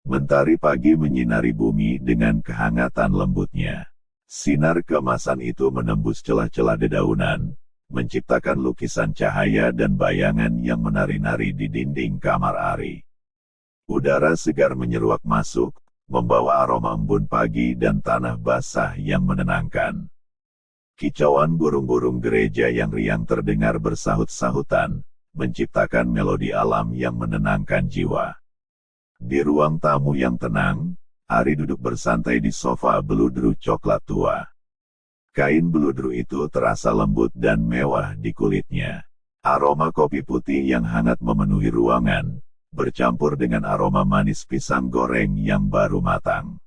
Mentari pagi menyinari bumi dengan kehangatan lembutnya. Sinar keemasan itu menembus celah-celah dedaunan, menciptakan lukisan cahaya dan bayangan yang menari-nari di dinding kamar Ari. Udara segar menyeruak masuk, membawa aroma embun pagi dan tanah basah yang menenangkan. Kicauan burung-burung gereja yang riang terdengar bersahut-sahutan, menciptakan melodi alam yang menenangkan jiwa. Di ruang tamu yang tenang, Ari duduk bersantai di sofa beludru coklat tua. Kain beludru itu terasa lembut dan mewah di kulitnya. Aroma kopi putih yang hangat memenuhi ruangan, bercampur dengan aroma manis pisang goreng yang baru matang.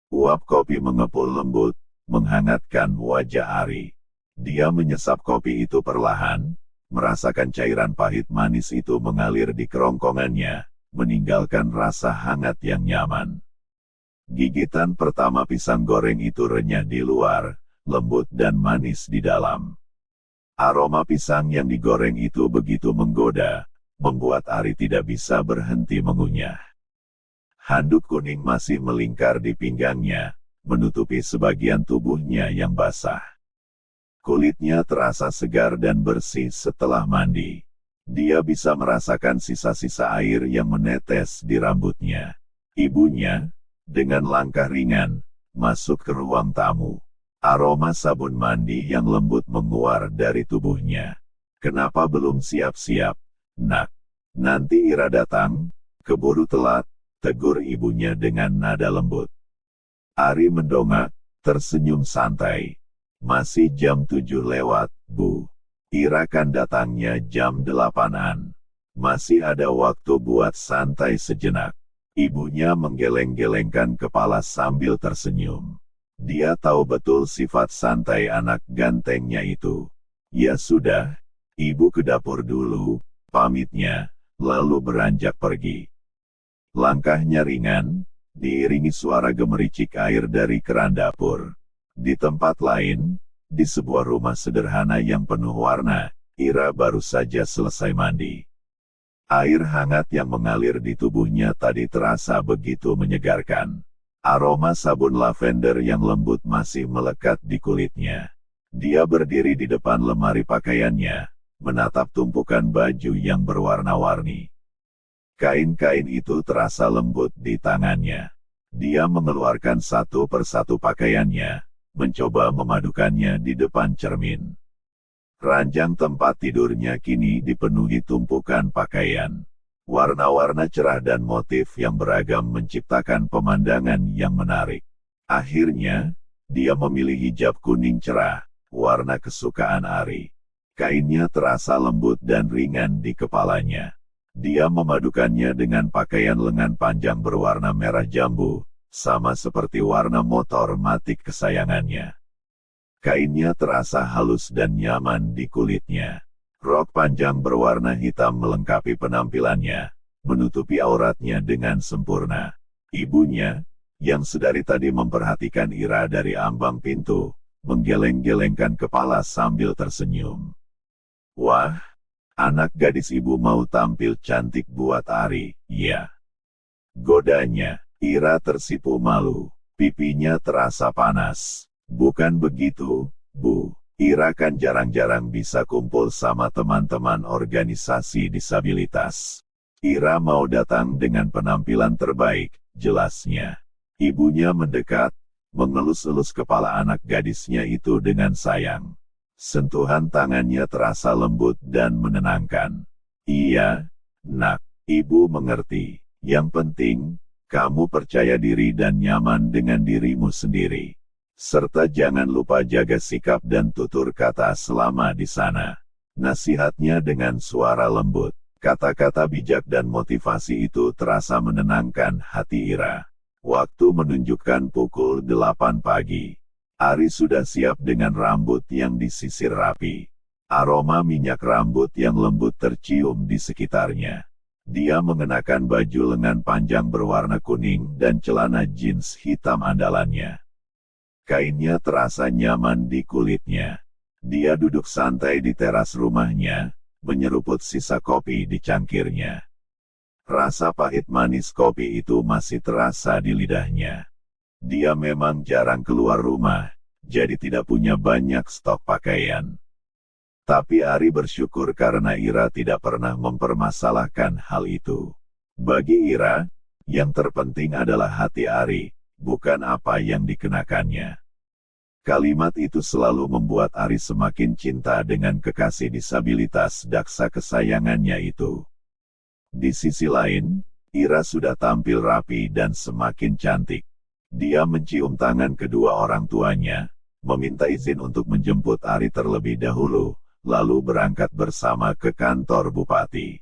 Uap kopi mengepul lembut, menghangatkan wajah Ari. Dia menyesap kopi itu perlahan, merasakan cairan pahit manis itu mengalir di kerongkongannya, meninggalkan rasa hangat yang nyaman. Gigitan pertama pisang goreng itu renyah di luar, lembut dan manis di dalam. Aroma pisang yang digoreng itu begitu menggoda, membuat Ari tidak bisa berhenti mengunyah. Handuk kuning masih melingkar di pinggangnya, menutupi sebagian tubuhnya yang basah. Kulitnya terasa segar dan bersih setelah mandi. Dia bisa merasakan sisa-sisa air yang menetes di rambutnya. Ibunya, dengan langkah ringan, masuk ke ruang tamu. Aroma sabun mandi yang lembut menguar dari tubuhnya. "Kenapa belum siap-siap, Nak? Nanti Ira datang, keburu telat," tegur ibunya dengan nada lembut. Ari mendongak, tersenyum santai. "Masih jam 7 lewat, Bu. Ira kan datangnya jam 8-an. Masih ada waktu buat santai sejenak." Ibunya menggeleng-gelengkan kepala sambil tersenyum. Dia tahu betul sifat santai anak gantengnya itu. "Ya sudah, Ibu ke dapur dulu," pamitnya, lalu beranjak pergi. Langkahnya ringan, diiringi suara gemericik air dari keran dapur. Di tempat lain, di sebuah rumah sederhana yang penuh warna, Ira baru saja selesai mandi. Air hangat yang mengalir di tubuhnya tadi terasa begitu menyegarkan. Aroma sabun lavender yang lembut masih melekat di kulitnya. Dia berdiri di depan lemari pakaiannya, menatap tumpukan baju yang berwarna-warni. Kain-kain itu terasa lembut di tangannya. Dia mengeluarkan satu persatu pakaiannya, mencoba memadukannya di depan cermin. Ranjang tempat tidurnya kini dipenuhi tumpukan pakaian. Warna-warna cerah dan motif yang beragam menciptakan pemandangan yang menarik. Akhirnya, dia memilih hijab kuning cerah, warna kesukaan Ari. Kainnya terasa lembut dan ringan di kepalanya. Dia memadukannya dengan pakaian lengan panjang berwarna merah jambu, sama seperti warna motor matic kesayangannya. Kainnya terasa halus dan nyaman di kulitnya. Rok panjang berwarna hitam melengkapi penampilannya, menutupi auratnya dengan sempurna. Ibunya, yang sedari tadi memperhatikan Ira dari ambang pintu, menggeleng-gelengkan kepala sambil tersenyum. "Wah, anak gadis ibu mau tampil cantik buat Ari, ya?" godanya. Ira tersipu malu, pipinya terasa panas. "Bukan begitu, Bu. Ira kan jarang-jarang bisa kumpul sama teman-teman organisasi disabilitas. Ira mau datang dengan penampilan terbaik," jelasnya. Ibunya mendekat, mengelus-elus kepala anak gadisnya itu dengan sayang. Sentuhan tangannya terasa lembut dan menenangkan. "Iya, Nak, Ibu mengerti. Yang penting, kamu percaya diri dan nyaman dengan dirimu sendiri. Serta jangan lupa jaga sikap dan tutur kata selama di sana," nasihatnya dengan suara lembut. Kata-kata bijak dan motivasi itu terasa menenangkan hati Ira. Waktu menunjukkan pukul 8 pagi. Ari sudah siap dengan rambut yang disisir rapi. Aroma minyak rambut yang lembut tercium di sekitarnya. Dia mengenakan baju lengan panjang berwarna kuning dan celana jeans hitam andalannya. Kainnya terasa nyaman di kulitnya. Dia duduk santai di teras rumahnya, menyeruput sisa kopi di cangkirnya. Rasa pahit manis kopi itu masih terasa di lidahnya. Dia memang jarang keluar rumah, jadi tidak punya banyak stok pakaian. Tapi Ari bersyukur karena Ira tidak pernah mempermasalahkan hal itu. Bagi Ira, yang terpenting adalah hati Ari, bukan apa yang dikenakannya. Kalimat itu selalu membuat Ari semakin cinta dengan kekasih disabilitas daksa kesayangannya itu. Di sisi lain, Ira sudah tampil rapi dan semakin cantik. Dia mencium tangan kedua orang tuanya, meminta izin untuk menjemput Ari terlebih dahulu, lalu berangkat bersama ke kantor bupati.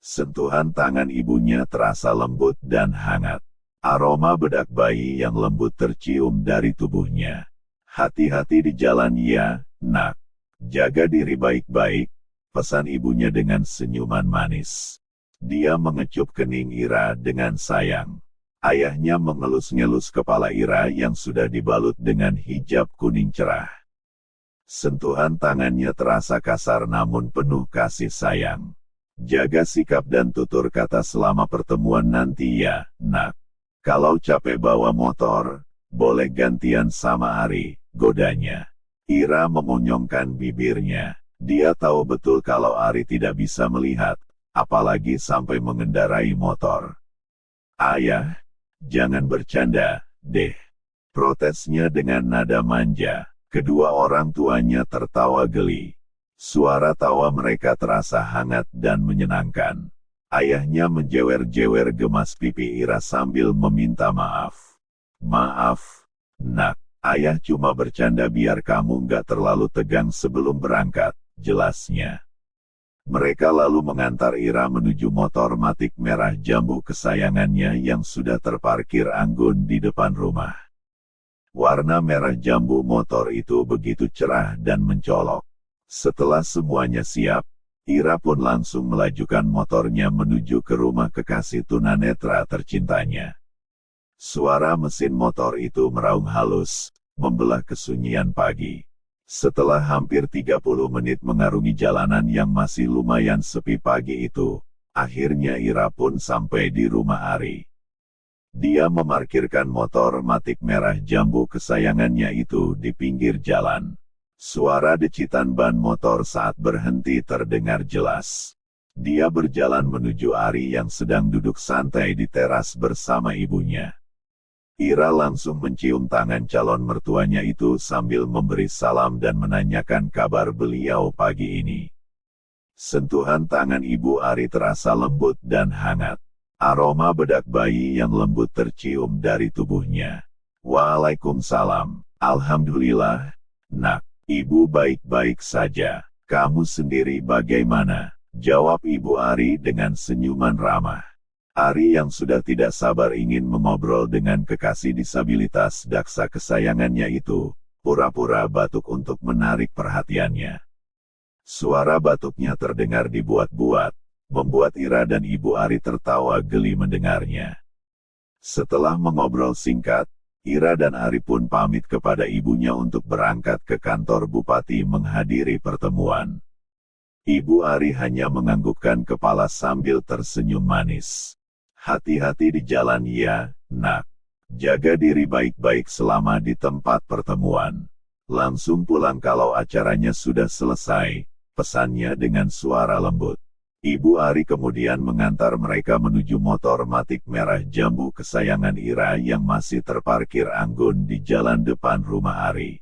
Sentuhan tangan ibunya terasa lembut dan hangat. Aroma bedak bayi yang lembut tercium dari tubuhnya. Hati-hati di jalan ya, nak. Jaga diri baik-baik, pesan ibunya dengan senyuman manis. Dia mengecup kening Ira dengan sayang. Ayahnya mengelus-ngelus kepala Ira yang sudah dibalut dengan hijab kuning cerah. Sentuhan tangannya terasa kasar namun penuh kasih sayang. Jaga sikap dan tutur kata selama pertemuan nanti ya, nak. Kalau capek bawa motor, boleh gantian sama Ari, godanya. Ira memonyongkan bibirnya. Dia tahu betul kalau Ari tidak bisa melihat, apalagi sampai mengendarai motor. Ayah, jangan bercanda, deh. Protesnya dengan nada manja. Kedua orang tuanya tertawa geli. Suara tawa mereka terasa hangat dan menyenangkan. Ayahnya menjewer-jewer gemas pipi Ira sambil meminta maaf. Maaf, nak. Ayah cuma bercanda biar kamu nggak terlalu tegang sebelum berangkat, jelasnya. Mereka lalu mengantar Ira menuju motor matic merah jambu kesayangannya yang sudah terparkir anggun di depan rumah. Warna merah jambu motor itu begitu cerah dan mencolok. Setelah semuanya siap, Ira pun langsung melajukan motornya menuju ke rumah kekasih tunanetra tercintanya. Suara mesin motor itu meraung halus, membelah kesunyian pagi. Setelah hampir 30 menit mengarungi jalanan yang masih lumayan sepi pagi itu, akhirnya Ira pun sampai di rumah Ari. Dia memarkirkan motor matic merah jambu kesayangannya itu di pinggir jalan. Suara decitan ban motor saat berhenti terdengar jelas. Dia berjalan menuju Ari yang sedang duduk santai di teras bersama ibunya. Ira langsung mencium tangan calon mertuanya itu sambil memberi salam dan menanyakan kabar beliau pagi ini. Sentuhan tangan ibu Ari terasa lembut dan hangat. Aroma bedak bayi yang lembut tercium dari tubuhnya. Waalaikumsalam. Alhamdulillah, nak. Ibu baik-baik saja. Kamu sendiri bagaimana? Jawab ibu Ari dengan senyuman ramah. Ari yang sudah tidak sabar ingin mengobrol dengan kekasih disabilitas daksa kesayangannya itu, pura-pura batuk untuk menarik perhatiannya. Suara batuknya terdengar dibuat-buat, membuat Ira dan ibu Ari tertawa geli mendengarnya. Setelah mengobrol singkat, Ira dan Ari pun pamit kepada ibunya untuk berangkat ke kantor bupati menghadiri pertemuan. Ibu Ari hanya menganggukkan kepala sambil tersenyum manis. Hati-hati di jalan ya, nak. Jaga diri baik-baik selama di tempat pertemuan. Langsung pulang kalau acaranya sudah selesai, pesannya dengan suara lembut. Ibu Ari kemudian mengantar mereka menuju motor matic merah jambu kesayangan Ira yang masih terparkir anggun di jalan depan rumah Ari.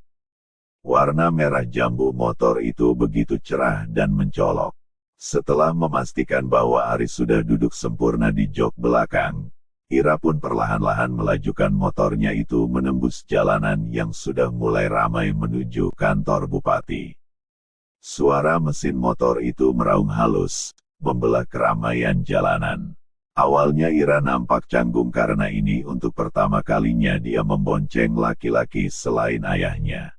Warna merah jambu motor itu begitu cerah dan mencolok. Setelah memastikan bahwa Ari sudah duduk sempurna di jok belakang, Ira pun perlahan-lahan melajukan motornya itu menembus jalanan yang sudah mulai ramai menuju kantor bupati. Suara mesin motor itu meraung halus, membelah keramaian jalanan. Awalnya Ira nampak canggung karena ini untuk pertama kalinya dia membonceng laki-laki selain ayahnya.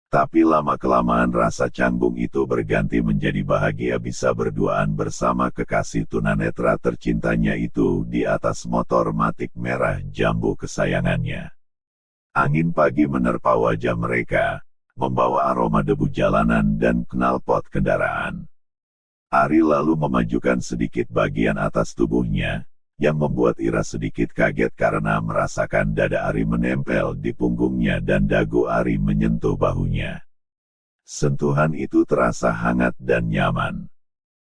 Tapi lama-kelamaan rasa canggung itu berganti menjadi bahagia bisa berduaan bersama kekasih tunanetra tercintanya itu di atas motor matic merah jambu kesayangannya. Angin pagi menerpa wajah mereka, membawa aroma debu jalanan dan knalpot kendaraan. Ari lalu memajukan sedikit bagian atas tubuhnya, yang membuat Ira sedikit kaget karena merasakan dada Ari menempel di punggungnya dan dagu Ari menyentuh bahunya. Sentuhan itu terasa hangat dan nyaman.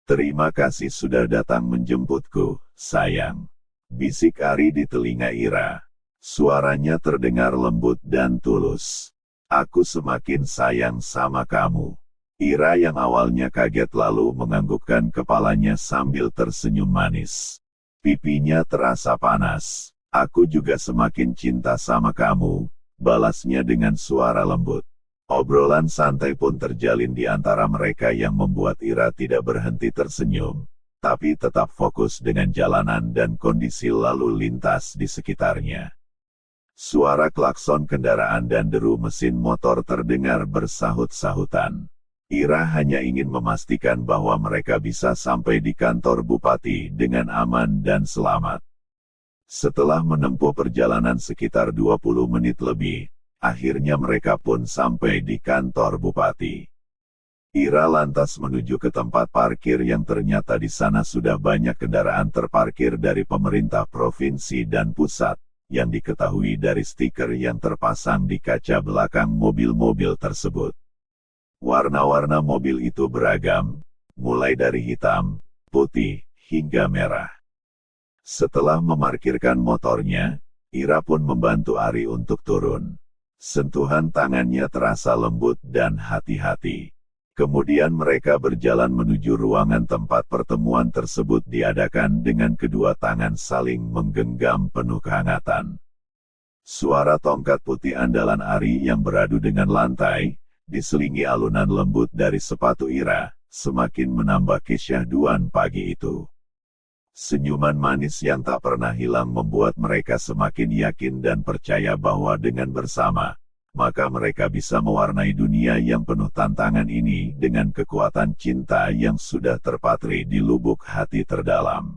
"Terima kasih sudah datang menjemputku, sayang," bisik Ari di telinga Ira. Suaranya terdengar lembut dan tulus. "Aku semakin sayang sama kamu." Ira yang awalnya kaget lalu menganggukkan kepalanya sambil tersenyum manis. Pipinya terasa panas. "Aku juga semakin cinta sama kamu," balasnya dengan suara lembut. Obrolan santai pun terjalin di antara mereka yang membuat Ira tidak berhenti tersenyum, tapi tetap fokus dengan jalanan dan kondisi lalu lintas di sekitarnya. Suara klakson kendaraan dan deru mesin motor terdengar bersahut-sahutan. Ira hanya ingin memastikan bahwa mereka bisa sampai di kantor bupati dengan aman dan selamat. Setelah menempuh perjalanan sekitar 20 menit lebih, akhirnya mereka pun sampai di kantor bupati. Ira lantas menuju ke tempat parkir yang ternyata di sana sudah banyak kendaraan terparkir dari pemerintah provinsi dan pusat, yang diketahui dari stiker yang terpasang di kaca belakang mobil-mobil tersebut. Warna-warna mobil itu beragam, mulai dari hitam, putih, hingga merah. Setelah memarkirkan motornya, Ira pun membantu Ari untuk turun. Sentuhan tangannya terasa lembut dan hati-hati. Kemudian mereka berjalan menuju ruangan tempat pertemuan tersebut diadakan dengan kedua tangan saling menggenggam penuh kehangatan. Suara tongkat putih andalan Ari yang beradu dengan lantai, diselingi alunan lembut dari sepatu Ira, semakin menambah kesyahduan pagi itu. Senyuman manis yang tak pernah hilang membuat mereka semakin yakin dan percaya bahwa dengan bersama, maka mereka bisa mewarnai dunia yang penuh tantangan ini dengan kekuatan cinta yang sudah terpatri di lubuk hati terdalam.